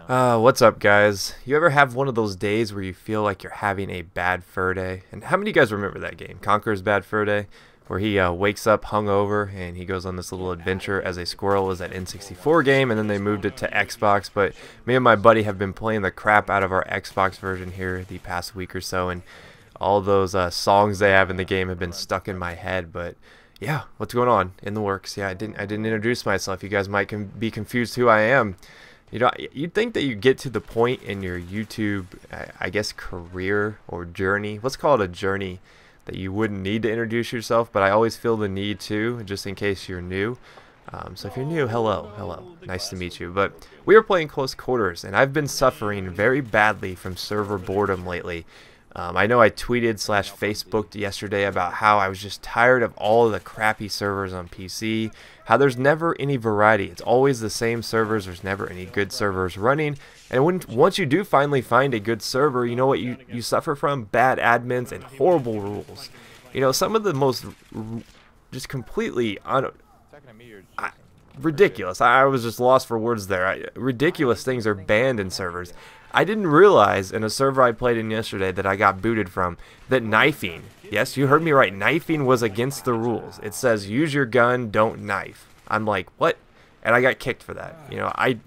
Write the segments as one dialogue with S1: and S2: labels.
S1: What's up, guys? You ever have one of those days where you feel like you're having a bad fur day? And how many of you guys remember that game, Conker's Bad Fur Day, where he wakes up hungover and he goes on this little adventure as a squirrel? Was that N64 game, and then they moved it to Xbox. But me and my buddy have been playing the crap out of our Xbox version here the past week or so, and all those songs they have in the game have been stuck in my head. But yeah, what's going on in the works? Yeah, I didn't introduce myself. You guys might be confused who I am. You know, you'd think that you get to the point in your YouTube, I guess, career or journey. Let's call it a journey, that you wouldn't need to introduce yourself, but I always feel the need to, just in case you're new. So if you're new, hello, nice to meet you. But we are playing close quarters, and I've been suffering very badly from server boredom lately. I know I tweeted/Facebooked yesterday about how I was just tired of all of the crappy servers on PC, how there's never any variety. It's always the same servers. There's never any good servers running. And once you do finally find a good server, you know what you suffer from? Bad admins and horrible rules. You know, some of the most just completely ridiculous. I was just lost for words there. Ridiculous things are banned in servers. I didn't realize in a server I played in yesterday that I got booted from that knifing, yes, you heard me right, knifing was against the rules. It says use your gun, don't knife. I'm like, what? And I got kicked for that. You know, I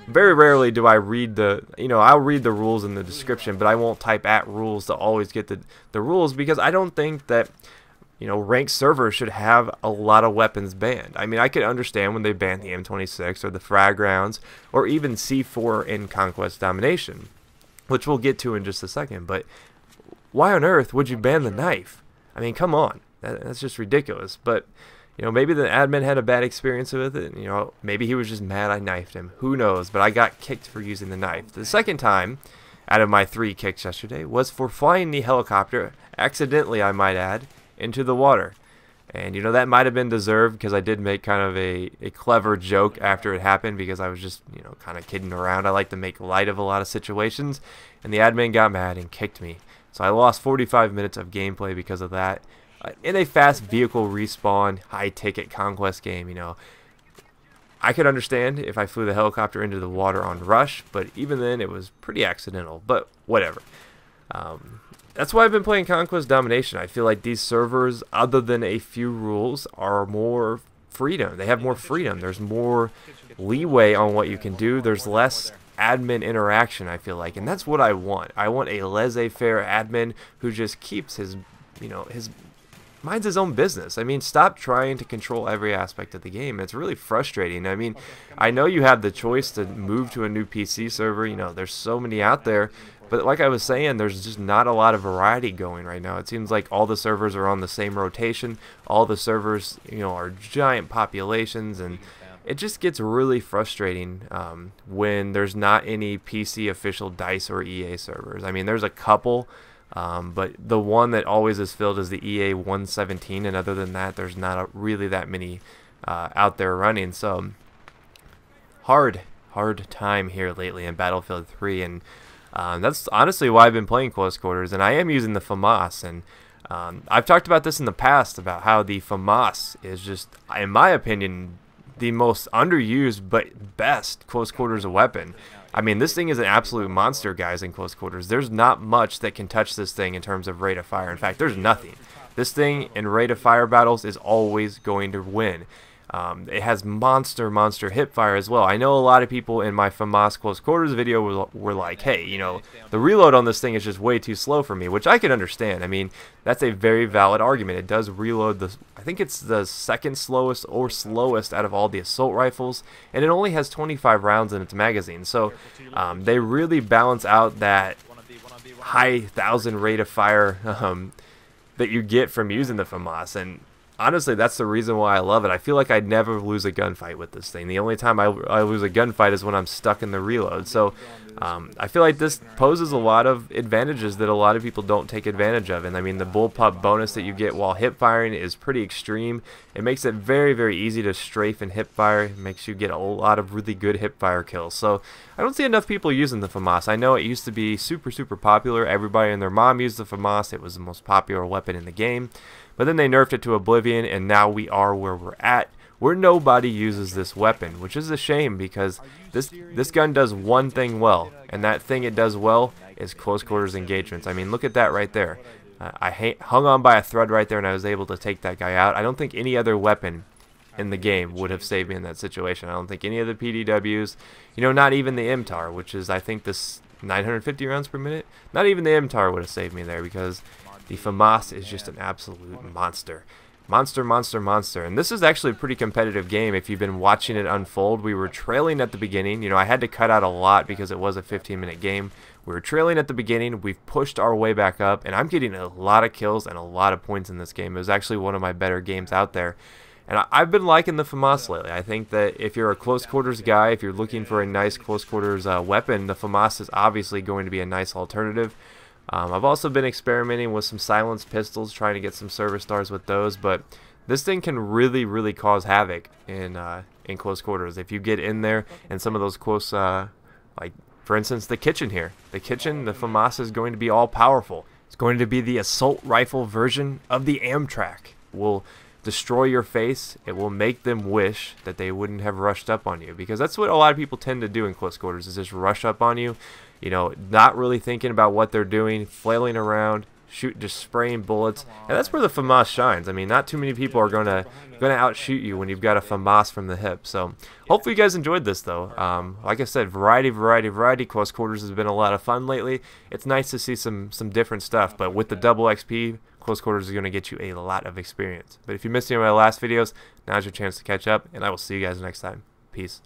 S1: very rarely do I read I'll read the rules in the description, but I won't type @rules to always get the rules, because I don't think that, ranked servers should have a lot of weapons banned. I mean, I could understand when they banned the M26 or the frag rounds or even C4 in Conquest Domination, which we'll get to in just a second. But why on earth would you ban the knife? I mean, come on. That's just ridiculous. But, maybe the admin had a bad experience with it. Maybe he was just mad I knifed him. Who knows? But I got kicked for using the knife. The second time out of my 3 kicks yesterday was for flying the helicopter, accidentally I might add, into the water. And that might have been deserved, because I did make kind of a clever joke after it happened, because I was just kind of kidding around. I like to make light of a lot of situations, and the admin got mad and kicked me, so I lost 45 minutes of gameplay because of that, in a fast vehicle respawn high ticket conquest game. I could understand if I flew the helicopter into the water on rush, but even then it was pretty accidental. But whatever. That's why I've been playing Conquest Domination. I feel like these servers, other than a few rules, are more freedom. They have more freedom. There's more leeway on what you can do. There's less admin interaction, I feel like. And that's what I want. I want a laissez-faire admin who just keeps his minds his own business. I mean, stop trying to control every aspect of the game. It's really frustrating. I mean, I know you have the choice to move to a new PC server. There's so many out there. But like I was saying, there's just not a lot of variety going right now. It seems like all the servers are on the same rotation. All the servers, are giant populations, and it just gets really frustrating when there's not any PC official DICE or EA servers. I mean, there's a couple, but the one that always is filled is the EA 117, and other than that, there's not really that many out there running. So hard time here lately in Battlefield 3, and that's honestly why I've been playing close quarters, and I am using the Famas. And I've talked about this in the past, about how the Famas is just, in my opinion, the most underused but best close quarters weapon. I mean, this thing is an absolute monster, guys, in close quarters. There's not much that can touch this thing in terms of rate of fire. In fact, there's nothing. This thing in rate of fire battles is always going to win. It has monster hip fire as well. I know a lot of people in my Famas close quarters video were like, hey, the reload on this thing is just way too slow for me, which I can understand. I mean, that's a very valid argument. It does reload I think it's the second slowest or slowest out of all the assault rifles, and it only has 25 rounds in its magazine. So they really balance out that high 1,000 rate of fire that you get from using the Famas. And honestly, that's the reason why I love it. I feel like I'd never lose a gunfight with this thing. The only time I lose a gunfight is when I'm stuck in the reload. So I feel like this poses a lot of advantages that a lot of people don't take advantage of. And I mean, the bullpup bonus that you get while hip firing is pretty extreme. It makes it very easy to strafe and hip fire. It makes you get a lot of really good hip fire kills. So I don't see enough people using the Famas. I know it used to be super popular. Everybody and their mom used the Famas. It was the most popular weapon in the game. But then they nerfed it to oblivion, and now we are where we're at, where nobody uses this weapon, which is a shame because this gun does one thing well, and that thing it does well is close quarters engagements. I mean, look at that right there. I hung on by a thread right there, and I was able to take that guy out. I don't think any other weapon in the game would have saved me in that situation. I don't think any of the PDWs, you know, not even the MTAR, which is, I think, this 950 rounds per minute, not even the MTAR would have saved me there, because the Famas is just an absolute monster. Monster, monster, monster. And this is actually a pretty competitive game if you've been watching it unfold. We were trailing at the beginning. You know, I had to cut out a lot because it was a 15-minute game. We were trailing at the beginning. We've pushed our way back up, and I'm getting a lot of kills and a lot of points in this game. It was actually one of my better games out there. And I've been liking the Famas lately. I think that if you're a close quarters guy, if you're looking for a nice close quarters weapon, the Famas is obviously going to be a nice alternative. I've also been experimenting with some silenced pistols, trying to get some service stars with those, but this thing can really, really cause havoc in close quarters. If you get in there and some of those close, like for instance the kitchen here, the Famas is going to be all powerful. It's going to be the assault rifle version of the Amtrak. Will destroy your face. It will make them wish that they wouldn't have rushed up on you, because that's what a lot of people tend to do in close quarters, is just rush up on you, you know, not really thinking about what they're doing, flailing around, just spraying bullets. And that's where the Famas shines. I mean, not too many people are gonna outshoot you when you've got a Famas from the hip. So hopefully you guys enjoyed this though. Like I said, variety. Close quarters has been a lot of fun lately. It's nice to see some different stuff, but with the double XP, close quarters is going to get you a lot of experience. But if you missed any of my last videos, now's your chance to catch up, and I will see you guys next time. Peace.